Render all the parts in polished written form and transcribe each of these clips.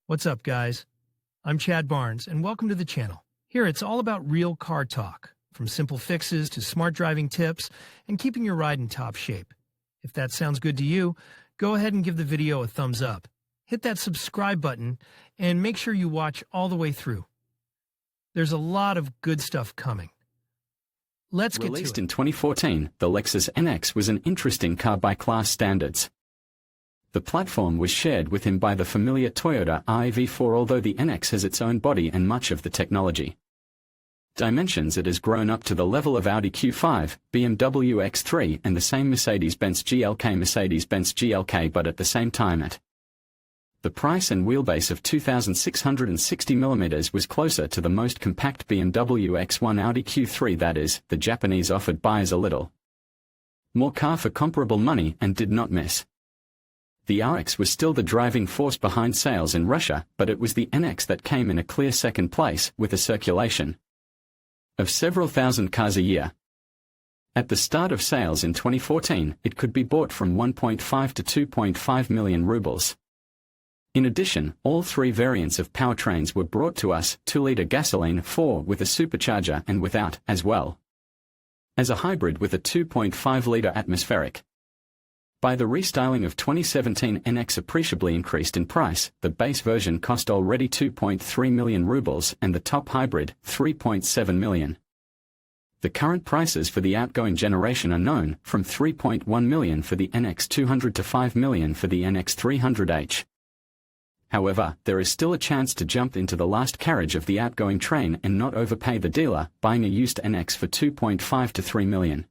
What's up, guys? I'm Chad Barnes, and welcome to the channel. Here, it's all about real car talk, from simple fixes to smart driving tips and keeping your ride in top shape. If that sounds good to you, go ahead and give the video a thumbs up. Hit that subscribe button, and make sure you watch all the way through. There's a lot of good stuff coming. Let's get to it. Released in 2014, the Lexus NX was an interesting car by class standards. The platform was shared with him by the familiar Toyota RAV4, although the NX has its own body and much of the technology. Dimensions: it has grown up to the level of Audi Q5, BMW X3 and the same Mercedes-Benz GLK, but at the same time at the price and wheelbase of 2,660mm was closer to the most compact BMW X1 Audi Q3, that is, the Japanese offered buyers a little more car for comparable money and did not miss. The RX was still the driving force behind sales in Russia, but it was the NX that came in a clear second place, with a circulation of several thousand cars a year. At the start of sales in 2014, it could be bought from 1.5 to 2.5 million rubles. In addition, all three variants of powertrains were brought to us: 2-liter gasoline, 4 with a supercharger and without, as well as a hybrid with a 2.5-liter atmospheric. By the restyling of 2017, NX appreciably increased in price. The base version cost already 2.3 million rubles and the top hybrid 3.7 million. The current prices for the outgoing generation are known, from 3.1 million for the NX 200 to 5 million for the NX 300H. However, there is still a chance to jump into the last carriage of the outgoing train and not overpay the dealer, buying a used NX for 2.5 to 3 million.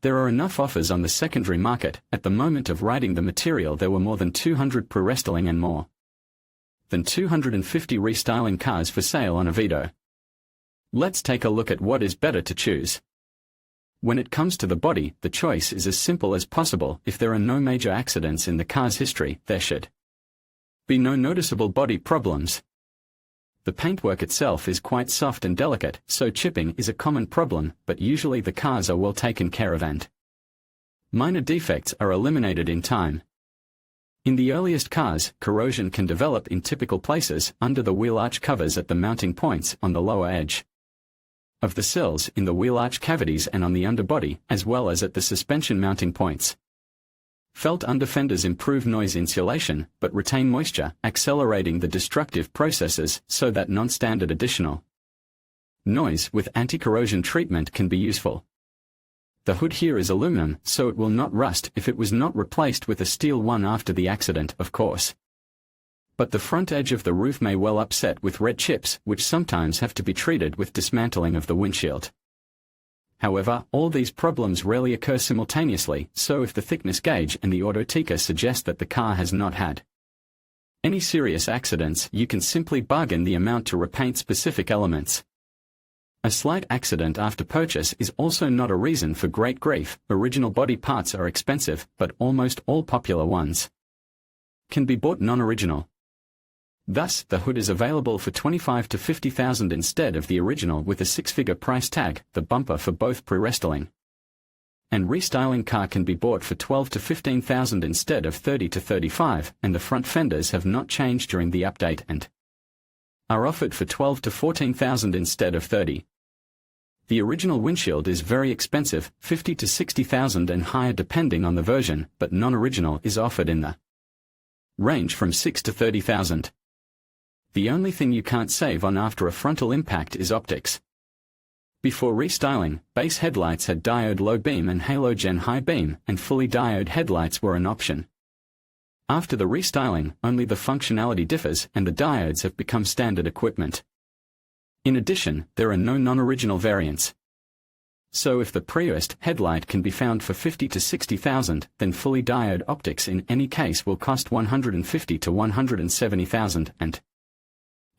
There are enough offers on the secondary market. At the moment of writing the material, there were more than 200 pre-restyling and more than 250 restyling cars for sale on Avito. Let's take a look at what is better to choose. When it comes to the body, the choice is as simple as possible. If there are no major accidents in the car's history, there should be no noticeable body problems. The paintwork itself is quite soft and delicate, so chipping is a common problem, but usually the cars are well taken care of and minor defects are eliminated in time. In the earliest cars, corrosion can develop in typical places: under the wheel arch covers, at the mounting points, on the lower edge of the sills, in the wheel arch cavities and on the underbody, as well as at the suspension mounting points. Felt underfenders improve noise insulation, but retain moisture, accelerating the destructive processes, so that non-standard additional noise with anti-corrosion treatment can be useful. The hood here is aluminum, so it will not rust if it was not replaced with a steel one after the accident, of course. But the front edge of the roof may well upset with red chips, which sometimes have to be treated with dismantling of the windshield. However, all these problems rarely occur simultaneously, so if the thickness gauge and the autoteca suggest that the car has not had any serious accidents, you can simply bargain the amount to repaint specific elements. A slight accident after purchase is also not a reason for great grief. Original body parts are expensive, but almost all popular ones can be bought non-original. Thus, the hood is available for 25 to 50,000 instead of the original, with a six-figure price tag. The bumper for both pre-restyling and restyling car can be bought for 12 to 15,000 instead of 30 to 35, and the front fenders have not changed during the update and are offered for 12 to 14,000 instead of 30. The original windshield is very expensive, 50 to 60,000 and higher depending on the version, but non-original is offered in the range from 6 to 30,000. The only thing you can't save on after a frontal impact is optics. Before restyling, base headlights had diode low beam and halogen high beam, and fully diode headlights were an option. After the restyling, only the functionality differs, and the diodes have become standard equipment. In addition, there are no non-original variants. So if the pre-used headlight can be found for 50 to 60,000, then fully diode optics in any case will cost 150 to 170,000, and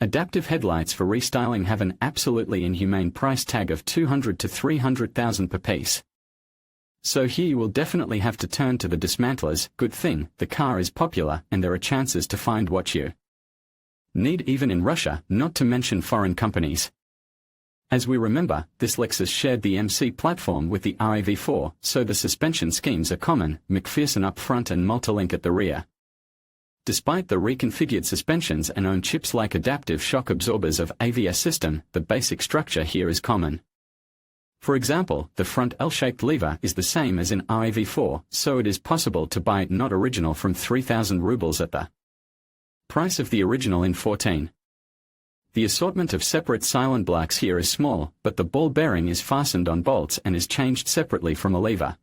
adaptive headlights for restyling have an absolutely inhumane price tag of 200 to 300,000 per piece. So here you will definitely have to turn to the dismantlers. Good thing the car is popular and there are chances to find what you need even in Russia, not to mention foreign companies. As we remember, this Lexus shared the MC platform with the RAV4, so the suspension schemes are common: McPherson up front and Multilink at the rear. Despite the reconfigured suspensions and own chips-like adaptive shock absorbers of AVS system, the basic structure here is common. For example, the front L-shaped lever is the same as in RAV4, so it is possible to buy it not original from 3,000 rubles at the price of the original in 14. The assortment of separate silent blocks here is small, but the ball bearing is fastened on bolts and is changed separately from a lever.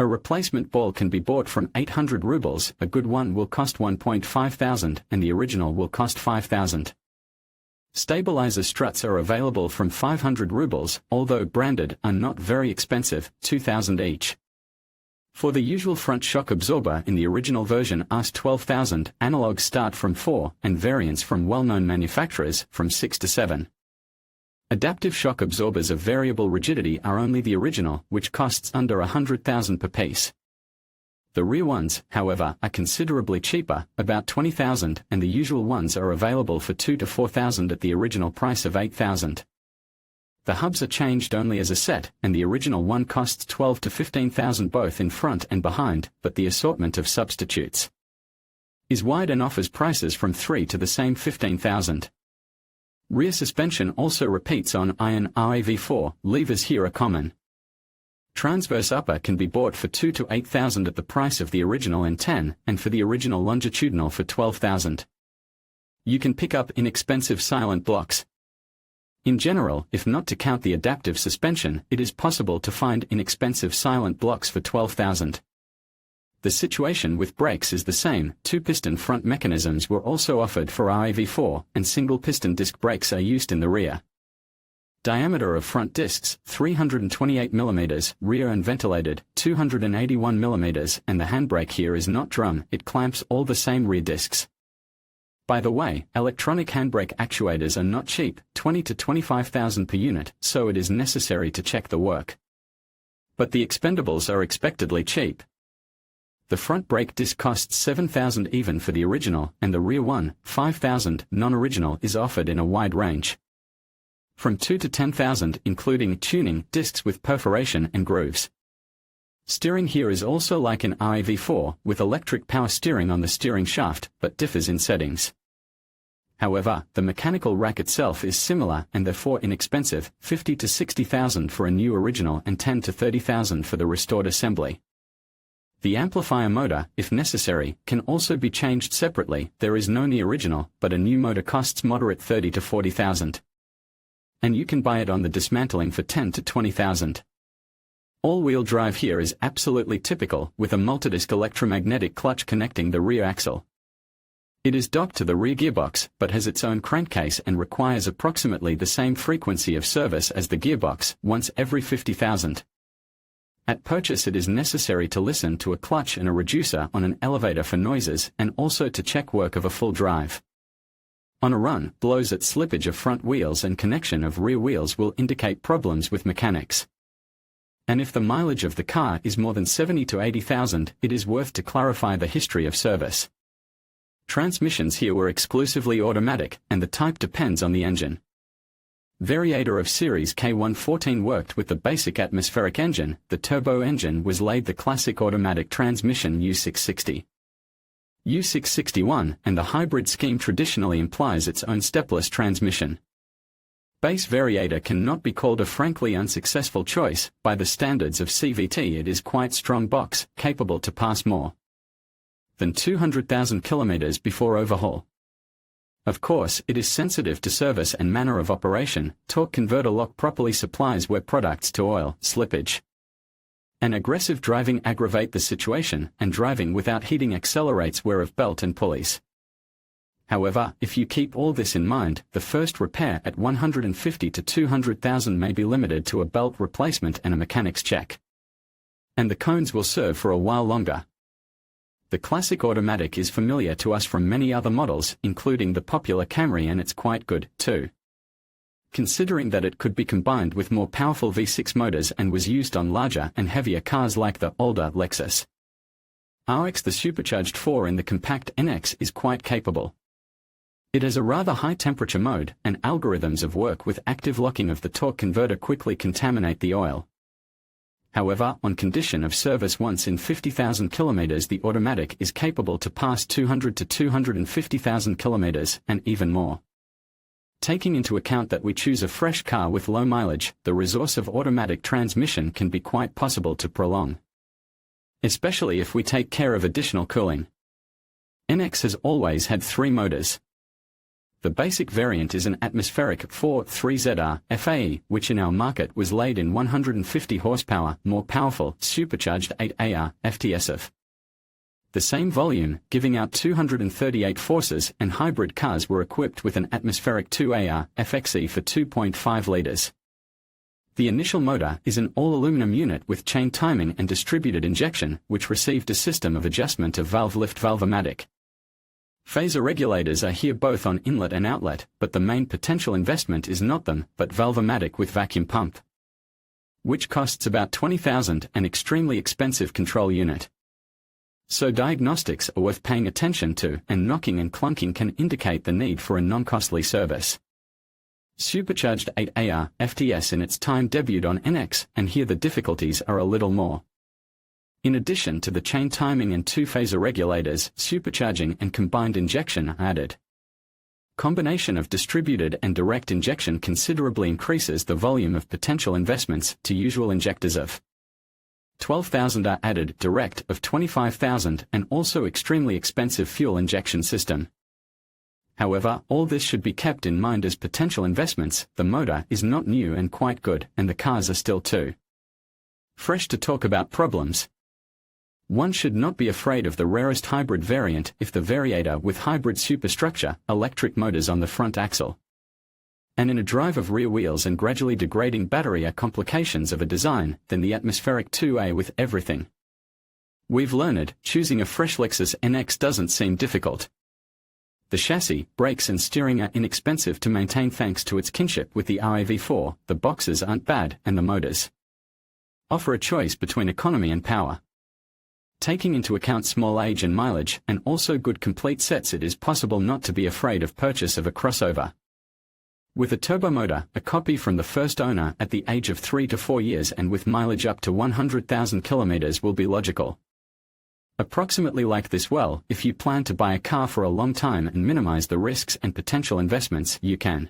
A replacement ball can be bought from 800 rubles, a good one will cost 1,500 and the original will cost 5,000. Stabilizer struts are available from 500 rubles, although branded, are not very expensive, 2,000 each. For the usual front shock absorber in the original version AS 12,000, analogs start from 4, and variants from well-known manufacturers from 6 to 7. Adaptive shock absorbers of variable rigidity are only the original, which costs under 100,000 per piece. The rear ones, however, are considerably cheaper, about 20,000, and the usual ones are available for 2 to 4,000 at the original price of 8,000. The hubs are changed only as a set, and the original one costs 12 to 15,000 both in front and behind, but the assortment of substitutes is wide and offers prices from 3 to the same 15,000. Rear suspension also repeats on iron RAV4, levers here are common. Transverse upper can be bought for 2 to 8,000 at the price of the original in 10, and for the original longitudinal for 12,000. You can pick up inexpensive silent blocks. In general, if not to count the adaptive suspension, it is possible to find inexpensive silent blocks for 12,000. The situation with brakes is the same. 2-piston front mechanisms were also offered for RAV4, and single-piston disc brakes are used in the rear. Diameter of front discs, 328 mm, rear and ventilated, 281 mm, and the handbrake here is not drum, it clamps all the same rear discs. By the way, electronic handbrake actuators are not cheap, 20 to 25,000 per unit, so it is necessary to check the work. But the expendables are expectedly cheap. The front brake disc costs 7,000 even for the original, and the rear one, 5,000, non-original, is offered in a wide range. From 2 to 10,000, including tuning discs with perforation and grooves. Steering here is also like in RAV4, with electric power steering on the steering shaft, but differs in settings. However, the mechanical rack itself is similar and therefore inexpensive, 50 to 60,000 for a new original and 10 to 30,000 for the restored assembly. The amplifier motor, if necessary, can also be changed separately. There is no new original, but a new motor costs moderate 30 to 40,000. And you can buy it on the dismantling for 10 to 20,000. All-wheel drive here is absolutely typical, with a multidisc electromagnetic clutch connecting the rear axle. It is docked to the rear gearbox, but has its own crankcase and requires approximately the same frequency of service as the gearbox, once every 50,000. At purchase it is necessary to listen to a clutch and a reducer on an elevator for noises, and also to check work of a full drive. On a run, blows at slippage of front wheels and connection of rear wheels will indicate problems with mechanics. And if the mileage of the car is more than 70 to 80,000, it is worth to clarify the history of service. Transmissions here were exclusively automatic, and the type depends on the engine. Variator of series K114 worked with the basic atmospheric engine, the turbo engine was laid the classic automatic transmission U660. U661, and the hybrid scheme traditionally implies its own stepless transmission. Base variator cannot be called a frankly unsuccessful choice. By the standards of CVT it is quite strong box, capable to pass more than 200,000 kilometers before overhaul. Of course, it is sensitive to service and manner of operation. Torque converter lock properly supplies wear products to oil, slippage, and aggressive driving aggravate the situation, and driving without heating accelerates wear of belt and pulleys. However, if you keep all this in mind, the first repair at 150 to 200,000 may be limited to a belt replacement and a mechanic's check. And the cones will serve for a while longer. The classic automatic is familiar to us from many other models, including the popular Camry, and it's quite good, too. Considering that it could be combined with more powerful V6 motors and was used on larger and heavier cars like the older Lexus RX, the supercharged 4 in the compact NX is quite capable. It has a rather high temperature mode, and algorithms of work with active locking of the torque converter quickly contaminate the oil. However, on condition of service once in 50,000 kilometers, the automatic is capable to pass 200 to 250,000 kilometers, and even more. Taking into account that we choose a fresh car with low mileage, the resource of automatic transmission can be quite possible to prolong, especially if we take care of additional cooling. NX has always had 3 motors. The basic variant is an atmospheric 4.3ZR FAE, which in our market was laid in 150 horsepower, more powerful, supercharged 8AR FTSF. The same volume, giving out 238 forces, and hybrid cars were equipped with an atmospheric 2AR FXE for 2.5 liters. The initial motor is an all-aluminum unit with chain timing and distributed injection, which received a system of adjustment of valve lift valve-o-matic. Phaser regulators are here both on inlet and outlet, but the main potential investment is not them, but valve-o-matic with vacuum pump, which costs about $20,000, an extremely expensive control unit. So diagnostics are worth paying attention to, and knocking and clunking can indicate the need for a non-costly service. Supercharged 8AR FTS in its time debuted on NX, and here the difficulties are a little more. In addition to the chain timing and 2 phaser regulators, supercharging and combined injection are added. Combination of distributed and direct injection considerably increases the volume of potential investments to usual injectors of $12,000 are added direct of $25,000, and also extremely expensive fuel injection system. However, all this should be kept in mind as potential investments. The motor is not new and quite good, and the cars are still too fresh to talk about problems. One should not be afraid of the rarest hybrid variant if the variator with hybrid superstructure, electric motors on the front axle, and in a drive of rear wheels and gradually degrading battery are complications of a design, then the atmospheric 2A with everything we've learned. Choosing a fresh Lexus NX doesn't seem difficult. The chassis, brakes and steering are inexpensive to maintain thanks to its kinship with the RAV4, the boxes aren't bad, and the motors offer a choice between economy and power. Taking into account small age and mileage, and also good complete sets, it is possible not to be afraid of purchase of a crossover with a turbo motor, a copy from the first owner at the age of 3 to 4 years and with mileage up to 100,000 kilometers will be logical. Approximately like this. Well, if you plan to buy a car for a long time and minimize the risks and potential investments, you can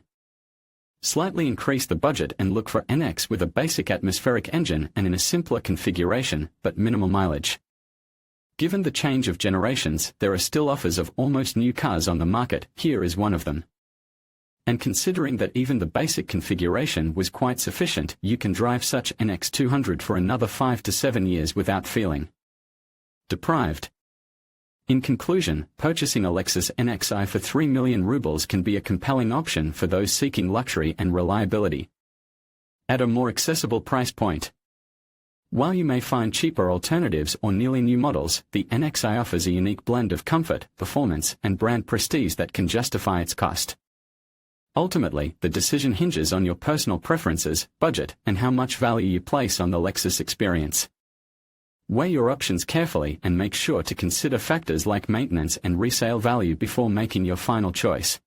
slightly increase the budget and look for NX with a basic atmospheric engine and in a simpler configuration, but minimal mileage. Given the change of generations, there are still offers of almost new cars on the market. Here is one of them. And considering that even the basic configuration was quite sufficient, you can drive such NX 200 for another 5 to 7 years without feeling deprived. In conclusion, purchasing a Lexus NX I for 3 million rubles can be a compelling option for those seeking luxury and reliability at a more accessible price point. While you may find cheaper alternatives or nearly new models, the NX I offers a unique blend of comfort, performance, and brand prestige that can justify its cost. Ultimately, the decision hinges on your personal preferences, budget, and how much value you place on the Lexus experience. Weigh your options carefully and make sure to consider factors like maintenance and resale value before making your final choice.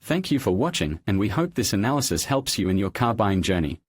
Thank you for watching, and we hope this analysis helps you in your car buying journey.